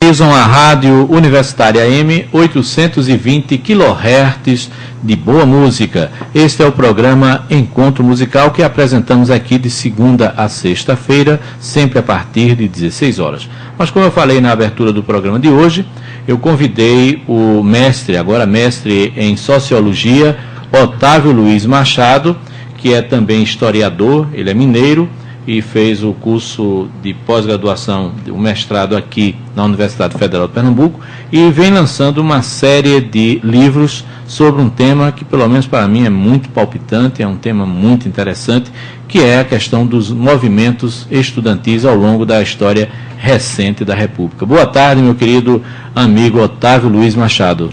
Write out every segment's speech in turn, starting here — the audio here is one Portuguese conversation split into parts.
Sintonizam a Rádio Universitária AM 820 kHz de boa música. Este é o programa Encontro Musical que apresentamos aqui de segunda a sexta-feira, sempre a partir de 16 horas. Mas como eu falei na abertura do programa de hoje, eu convidei o mestre, agora mestre em Sociologia, Otávio Luiz Machado, que é também historiador, ele é mineiro, e fez o curso de pós-graduação, o mestrado aqui na Universidade Federal de Pernambuco, e vem lançando uma série de livros sobre um tema que, pelo menos para mim, é muito palpitante, é um tema muito interessante, que é a questão dos movimentos estudantis ao longo da história recente da República. Boa tarde, meu querido amigo Otávio Luiz Machado.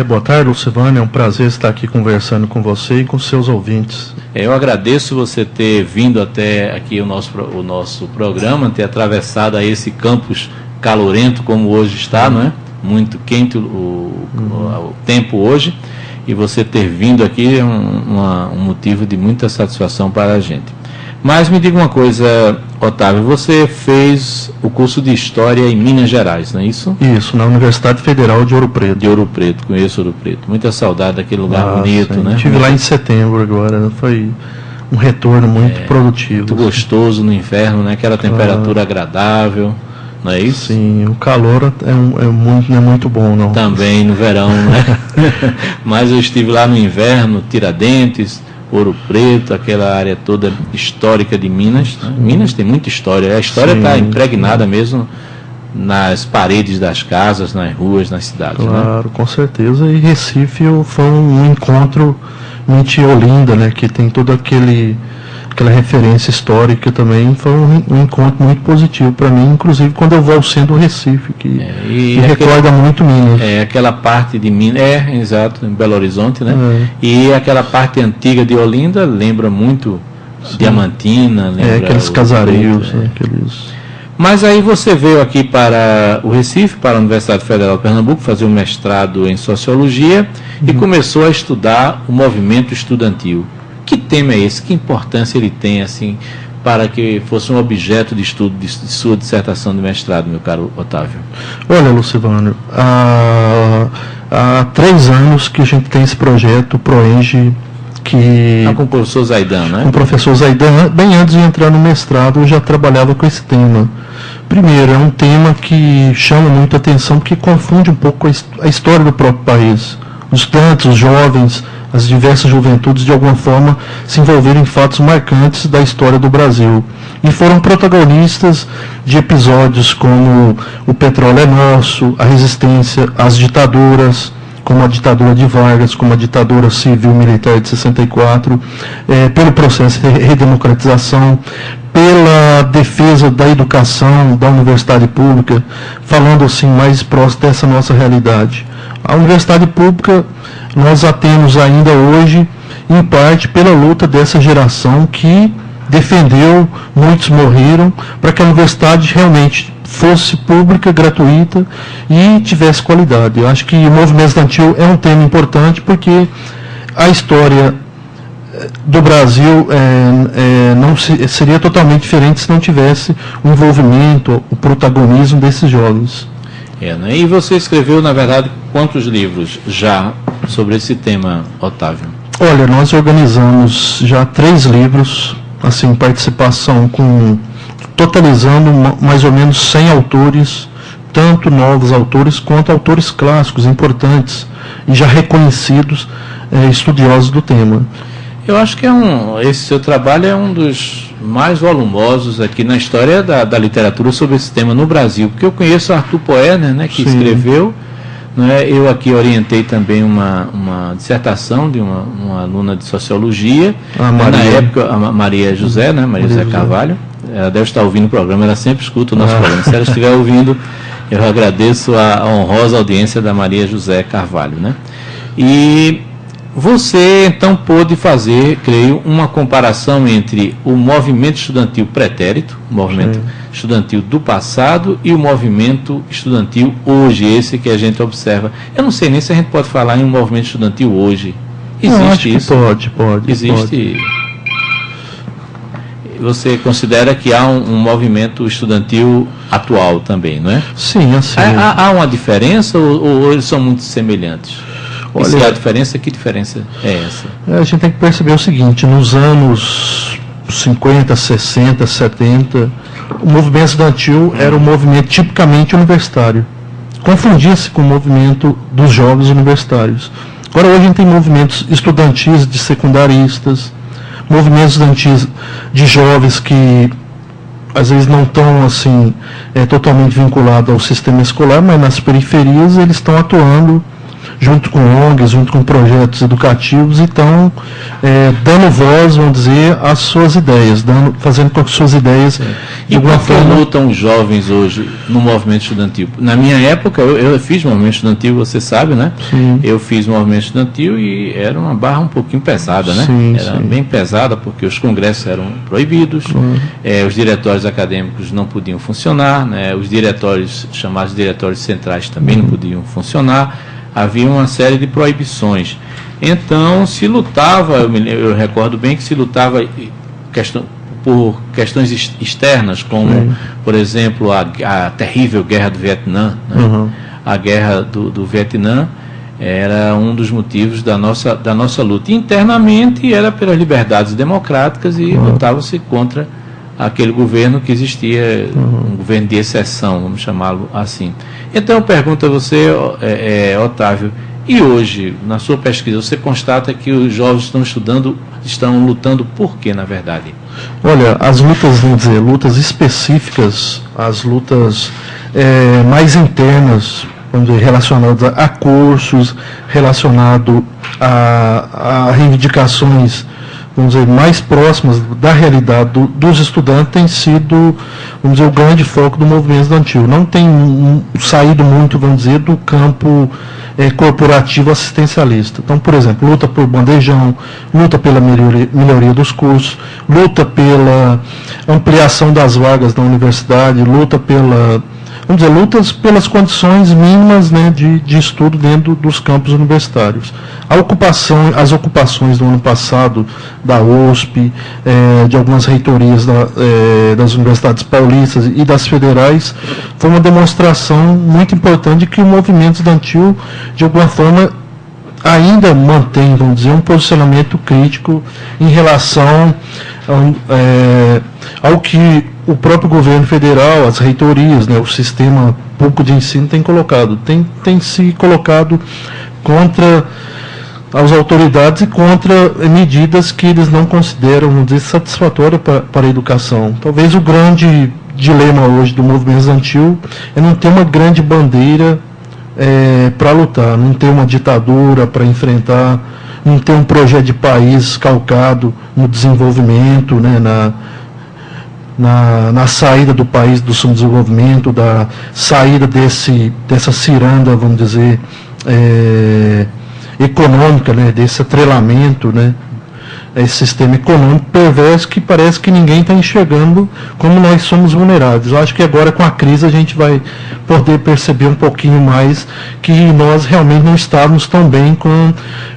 Boa tarde, Lucivânio, é um prazer estar aqui conversando com você e com seus ouvintes. Eu agradeço você ter vindo até aqui o nosso programa, ter atravessado aí esse campus calorento como hoje está, não é? Muito quente o tempo hoje, e você ter vindo aqui é um motivo de muita satisfação para a gente. Mas me diga uma coisa, Otávio, você fez o curso de História em Minas Gerais, não é isso? Isso, na Universidade Federal de Ouro Preto. De Ouro Preto, conheço Ouro Preto. Muita saudade daquele lugar bonito, sim. né? Estive lá em setembro agora, foi um retorno muito produtivo. Muito gostoso no inverno, né? Aquela temperatura agradável, não é isso? Sim, o calor não é muito bom, não. Também no verão, né? Mas eu estive lá no inverno, Tiradentes, Ouro Preto, aquela área toda histórica de Minas. Né? Minas tem muita história. A história está impregnada mesmo nas paredes das casas, nas ruas, nas cidades. Claro, né? Com certeza. E Recife foi um encontro em Olinda, né? Que tem toda aquela referência histórica também. Foi um encontro muito positivo para mim, inclusive quando eu vou ao centro do Recife, que me recorda muito Minas. Aquela parte de Minas, exato, em Belo Horizonte, né? E aquela parte antiga de Olinda lembra muito Diamantina, lembra aqueles casareios, Mas aí você veio aqui para o Recife, para a Universidade Federal de Pernambuco, fazer um mestrado em Sociologia e começou a estudar o movimento estudantil. Que tema é esse? Que importância ele tem, assim, para que fosse um objeto de estudo de sua dissertação de mestrado, meu caro Otávio? Olha, Lucivânio, há 3 anos que a gente tem esse projeto, o ProEng, que... com o professor Zaidan, né? Com o professor Zaidan, bem antes de entrar no mestrado, eu já trabalhava com esse tema. Primeiro, é um tema que chama muito a atenção, porque confunde um pouco a história do próprio país. Os estudantes, os jovens, as diversas juventudes, de alguma forma, se envolveram em fatos marcantes da história do Brasil. E foram protagonistas de episódios como o petróleo é nosso, a resistência às ditaduras, como a ditadura de Vargas, como a ditadura civil-militar de 64, pelo processo de redemocratização, pela defesa da educação, da universidade pública, falando assim mais próximo dessa nossa realidade. A universidade pública nós a temos ainda hoje, em parte, pela luta dessa geração que defendeu, muitos morreram, para que a universidade realmente fosse pública, gratuita e tivesse qualidade. Eu acho que o movimento estudantil é um tema importante porque a história do Brasil não seria totalmente diferente se não tivesse o envolvimento, o protagonismo desses jovens. Né? E você escreveu, na verdade, quantos livros já sobre esse tema, Otávio? Olha, nós organizamos já 3 livros, assim, participação totalizando mais ou menos 100 autores, tanto novos autores quanto autores clássicos, importantes e já reconhecidos estudiosos do tema. Eu acho que esse seu trabalho é um dos mais volumosos aqui na história da literatura sobre esse tema no Brasil, porque eu conheço Arthur Poerner, né, que escreveu, né, eu aqui orientei também uma dissertação de uma aluna de Sociologia, na época a Maria José, né, Maria José Carvalho, ela deve estar ouvindo o programa, ela sempre escuta o nosso programa, se ela estiver ouvindo, eu agradeço a honrosa audiência da Maria José Carvalho, né, e você, então, pôde fazer, creio, uma comparação entre o movimento estudantil pretérito, o movimento estudantil do passado, e o movimento estudantil hoje, esse que a gente observa. Eu não sei nem se a gente pode falar em um movimento estudantil hoje. Existe isso? Pode. Existe. você considera que há um movimento estudantil atual também, não é? Sim, assim. Há uma diferença ou eles são muito semelhantes? Olha, e se há diferença, que diferença é essa? A gente tem que perceber o seguinte, nos anos 50, 60, 70, o movimento estudantil era um movimento tipicamente universitário. Confundia-se com o movimento dos jovens universitários. Agora hoje a gente tem movimentos estudantis de secundaristas, movimentos estudantis de jovens que às vezes não estão assim, totalmente vinculados ao sistema escolar, mas nas periferias eles estão atuando junto com ONGs, junto com projetos educativos, e estão dando voz, vamos dizer, às suas ideias, fazendo com que suas ideias, de alguma forma... lutam os jovens hoje no movimento estudantil? Na minha época, eu fiz movimento estudantil, você sabe, né? Sim. Eu fiz movimento estudantil e era uma barra um pouquinho pesada, né? Sim, era sim. bem pesada, porque os congressos eram proibidos, os diretórios acadêmicos não podiam funcionar, né? Os diretórios, chamados diretórios centrais, também não podiam funcionar. Havia uma série de proibições. Então, se lutava, eu recordo bem que se lutava por questões externas, como, por exemplo, a terrível guerra do Vietnã. Né? A guerra do Vietnã era um dos motivos da nossa luta. Internamente, era pelas liberdades democráticas e lutava-se contra aquele governo que existia, um governo de exceção, vamos chamá-lo assim. Então, eu pergunto a você, Otávio, e hoje, na sua pesquisa, você constata que os jovens estão lutando por quê, na verdade? Olha, as lutas, vamos dizer, lutas específicas, as lutas mais internas, vamos dizer, relacionadas a cursos, relacionado a reivindicações, vamos dizer, mais próximas da realidade dos estudantes, tem sido, vamos dizer, o grande foco do movimento estudantil. Não tem saído muito, vamos dizer, do campo corporativo assistencialista. Então, por exemplo, luta por bandejão, luta pela melhoria dos cursos, luta pela ampliação das vagas na universidade, luta lutas pelas condições mínimas, né, de estudo dentro dos campos universitários. As ocupações do ano passado da USP, de algumas reitorias das universidades paulistas e das federais, foi uma demonstração muito importante de que o movimento estudantil, de alguma forma, ainda mantém, vamos dizer, um posicionamento crítico em relação ao que o próprio governo federal, as reitorias, né, o sistema público de ensino tem colocado. Tem se colocado contra as autoridades e contra medidas que eles não consideram, vamos dizer, satisfatórias para a educação. Talvez o grande dilema hoje do movimento estudantil é não ter uma grande bandeira para lutar, não ter uma ditadura para enfrentar, não ter um projeto de país calcado no desenvolvimento, né, na saída do país do subdesenvolvimento, da saída dessa ciranda, vamos dizer, econômica, né, desse atrelamento, né, esse sistema econômico perverso que parece que ninguém está enxergando como nós somos vulneráveis. Eu acho que agora com a crise a gente vai poder perceber um pouquinho mais que nós realmente não estávamos tão bem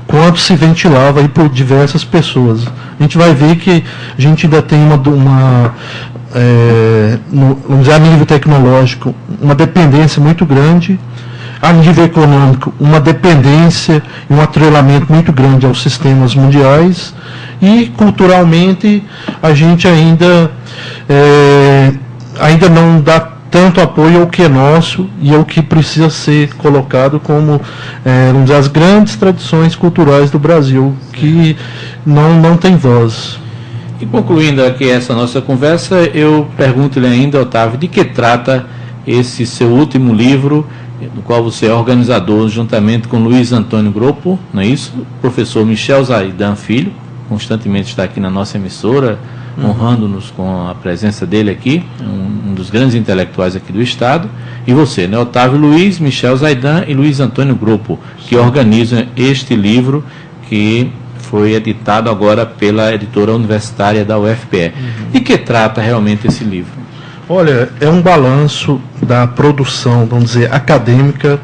quanto se ventilava aí por diversas pessoas. A gente vai ver que a gente ainda tem vamos dizer, a nível tecnológico, uma dependência muito grande, a nível econômico, uma dependência e um atrelamento muito grande aos sistemas mundiais, e culturalmente a gente ainda não dá tanto apoio ao que é nosso e ao que precisa ser colocado como, vamos dizer, as grandes tradições culturais do Brasil, que não tem voz. E concluindo aqui essa nossa conversa, eu pergunto-lhe ainda, Otávio, de que trata esse seu último livro, no qual você é organizador, juntamente com Luiz Antônio Gropo, não é isso? O professor Michel Zaidan Filho, constantemente está aqui na nossa emissora, honrando-nos com a presença dele aqui, um dos grandes intelectuais aqui do Estado, e você, né? Otávio Luiz, Michel Zaidan e Luiz Antônio Gropo, que organizam este livro que foi editado agora pela editora universitária da UFPE. De que trata realmente esse livro? Olha, é um balanço da produção, vamos dizer, acadêmica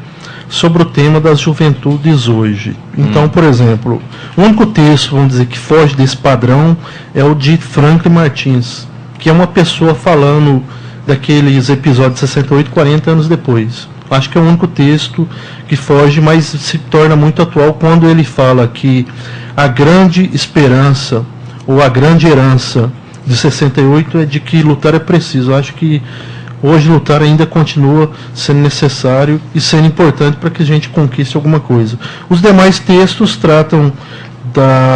sobre o tema das juventudes hoje. Então, por exemplo, o único texto, vamos dizer, que foge desse padrão é o de Franklin Martins, que é uma pessoa falando daqueles episódios de 68, 40 anos depois. Acho que é o único texto que foge, mas se torna muito atual quando ele fala que a grande esperança ou a grande herança de 68 é de que lutar é preciso. Acho que hoje lutar ainda continua sendo necessário e sendo importante para que a gente conquiste alguma coisa. Os demais textos tratam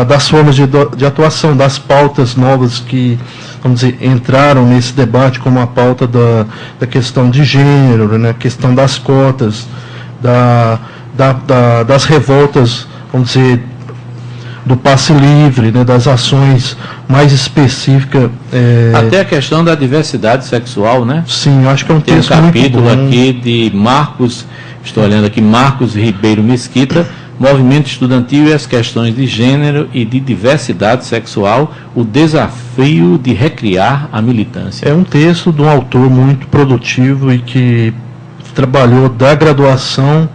das formas de atuação, das pautas novas que, vamos dizer, entraram nesse debate, como a pauta da questão de gênero, né, a questão das cotas, das revoltas, vamos dizer, do passe livre, né, das ações mais específicas. Até a questão da diversidade sexual, né? Sim, eu acho que é um Tem texto um capítulo muito bom. aqui de Marcos, estou olhando aqui, Marcos Ribeiro Mesquita, Movimento Estudantil e as questões de gênero e de diversidade sexual, o desafio de recriar a militância. É um texto de um autor muito produtivo e que trabalhou da graduação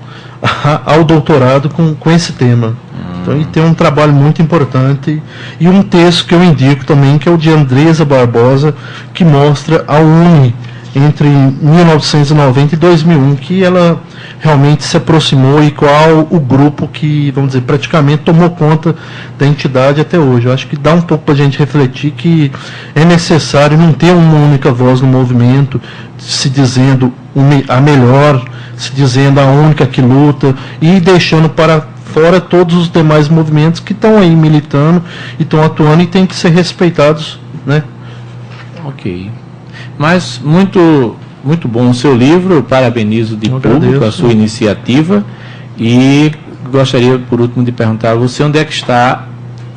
ao doutorado com esse tema. Então, ele tem um trabalho muito importante e um texto que eu indico também, que é o de Andresa Barbosa, que mostra a UNE entre 1990 e 2001, que ela realmente se aproximou e qual o grupo que, vamos dizer, praticamente tomou conta da entidade até hoje. Eu acho que dá um pouco para a gente refletir que é necessário não ter uma única voz no movimento, se dizendo a melhor, se dizendo a única que luta e deixando para fora todos os demais movimentos que estão aí militando e estão atuando e têm que ser respeitados, né? Ok. Mas muito bom o seu livro, eu parabenizo de público a sua iniciativa e gostaria, por último, de perguntar a você onde é que está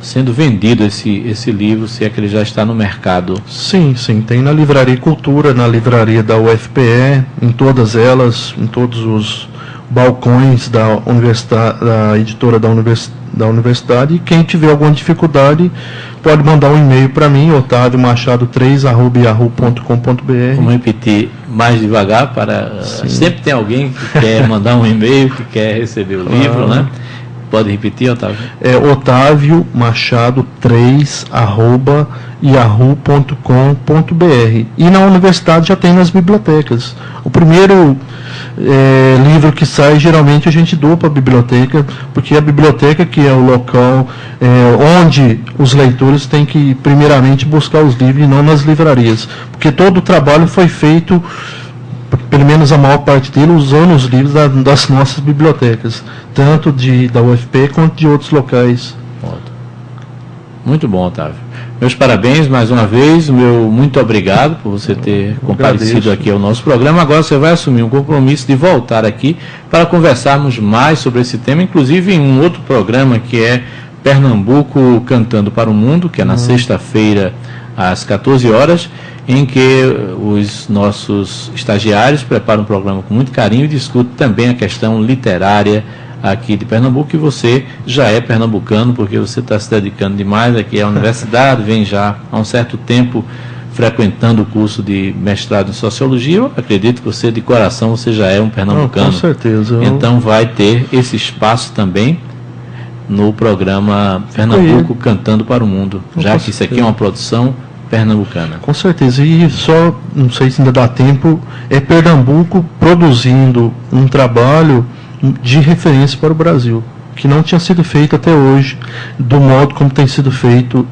sendo vendido esse livro, se é que ele já está no mercado. Sim, tem na Livraria Cultura, na livraria da UFPE, em todas elas, em todos os balcões da editora da universidade, e quem tiver alguma dificuldade pode mandar um e-mail para mim, otaviomachado3@yahoo.com.br. Vamos repetir mais devagar para sempre tem alguém que quer mandar um e-mail, que quer receber o livro, né? Pode repetir, Otávio? É otaviomachado3@yahoo.com.br. E na universidade já tem nas bibliotecas. O primeiro livro que sai, geralmente a gente doa para a biblioteca, porque a biblioteca que é o local onde os leitores têm que primeiramente buscar os livros e não nas livrarias. Porque todo o trabalho foi feito, pelo menos a maior parte dele, usando os livros das nossas bibliotecas, tanto da UFP quanto de outros locais. Muito bom, Otávio. Meus parabéns mais uma vez, muito obrigado por você ter comparecido aqui ao nosso programa. Agora você vai assumir um compromisso de voltar aqui para conversarmos mais sobre esse tema, inclusive em um outro programa que é Pernambuco Cantando para o Mundo, que é na sexta-feira às 14 horas, em que os nossos estagiários preparam um programa com muito carinho e discutem também a questão literária aqui de Pernambuco, e você já é pernambucano, porque você está se dedicando demais aqui à universidade, vem já há um certo tempo frequentando o curso de mestrado em Sociologia. Eu acredito que você, de coração, você já é um pernambucano. Com certeza. Então vai ter esse espaço também no programa Pernambuco Cantando para o Mundo, já que isso aqui é uma produção pernambucana. Com certeza, e só, não sei se ainda dá tempo, é Pernambuco produzindo um trabalho de referência para o Brasil, que não tinha sido feito até hoje, do modo como tem sido feito,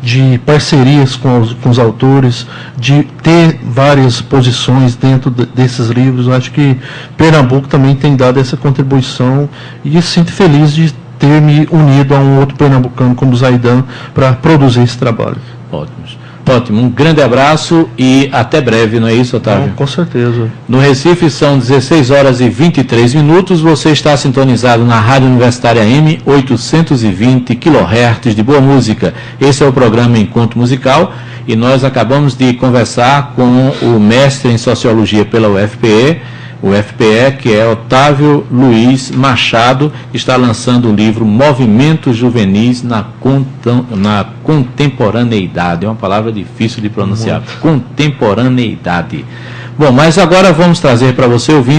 de parcerias com os autores, de ter várias posições dentro desses livros. Eu acho que Pernambuco também tem dado essa contribuição e sinto feliz de ter me unido a um outro pernambucano como o Zaidan para produzir esse trabalho. Ótimo, um grande abraço e até breve, não é isso, Otávio? Com certeza. No Recife são 16 horas e 23 minutos, você está sintonizado na Rádio Universitária M, 820 kHz de boa música. Esse é o programa Encontro Musical e nós acabamos de conversar com o mestre em Sociologia pela UFPE, que é Otávio Luiz Machado, que está lançando o livro Movimentos Juvenis na Contemporaneidade. É uma palavra difícil de pronunciar. Contemporaneidade. Bom, mas agora vamos trazer para você, ouvir